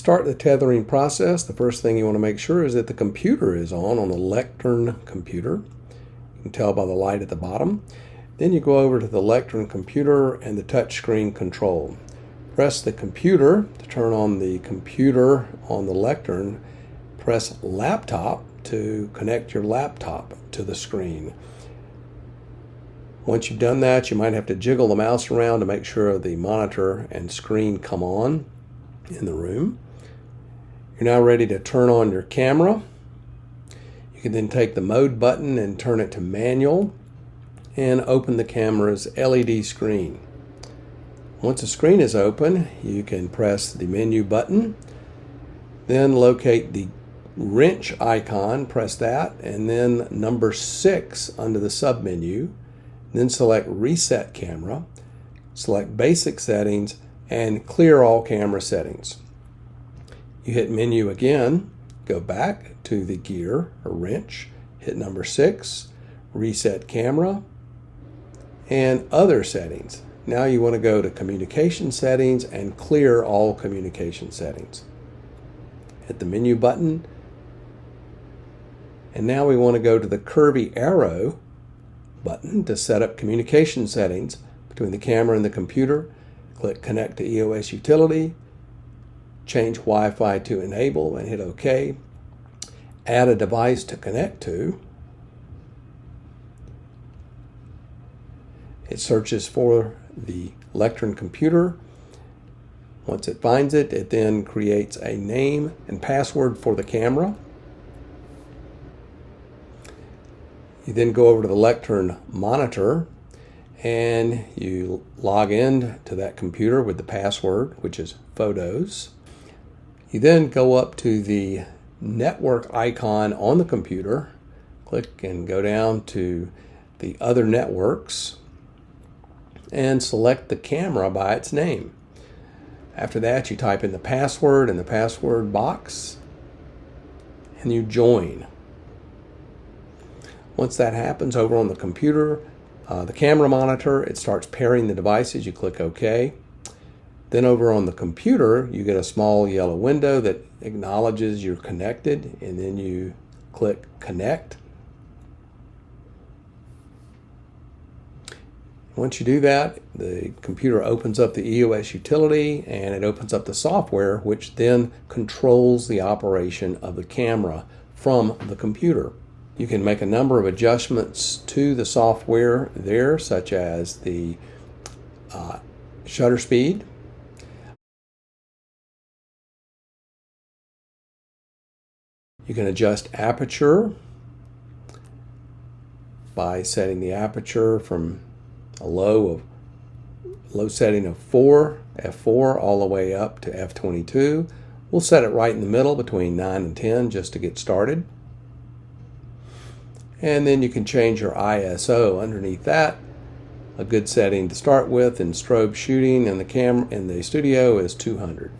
start the tethering process, the first thing you want to make sure is that the computer is on the lectern computer. You can tell by the light at the bottom. Then you go over to the lectern computer and the touchscreen control. Press the computer to turn on the computer on the lectern. Press laptop to connect your laptop to the screen. Once you've done that, you might have to jiggle the mouse around to make sure the monitor and screen come on in the room. You're now ready to turn on your camera. You can then take the mode button and turn it to manual and open the camera's LED screen. Once the screen is open, you can press the menu button, then locate the wrench icon, press that, and then number 6 under the submenu. Then select Reset Camera, select Basic Settings, and clear all camera settings. You hit Menu again, go back to the gear or wrench, hit number 6, Reset Camera, and Other Settings. Now you want to go to Communication Settings and clear all communication settings. Hit the menu button, and now we want to go to the curvy arrow button to set up communication settings between the camera and the computer. Click Connect to EOS Utility, change Wi-Fi to Enable, and hit OK. Add a device to connect to. It searches for the lectern computer. Once it finds it, it then creates a name and password for the camera. You then go over to the lectern monitor and you log in to that computer with the password, which is photos. You then go up to the network icon on the computer, click and go down to the other networks and select the camera by its name. After that, you type in the password in the password box and you join. Once that happens over on the computer, the camera monitor, it starts pairing the devices. You click OK. Then over on the computer, you get a small yellow window that acknowledges you're connected, and then you click Connect. Once you do that, the computer opens up the EOS utility and it opens up the software, which then controls the operation of the camera from the computer. You can make a number of adjustments to the software there, such as the shutter speed. You can adjust aperture by setting the aperture from a low setting of 4, f4, all the way up to f22. We'll set it right in the middle between 9 and 10 just to get started. And then you can change your ISO underneath that. A good setting to start with in strobe shooting in the camera in the studio is 200.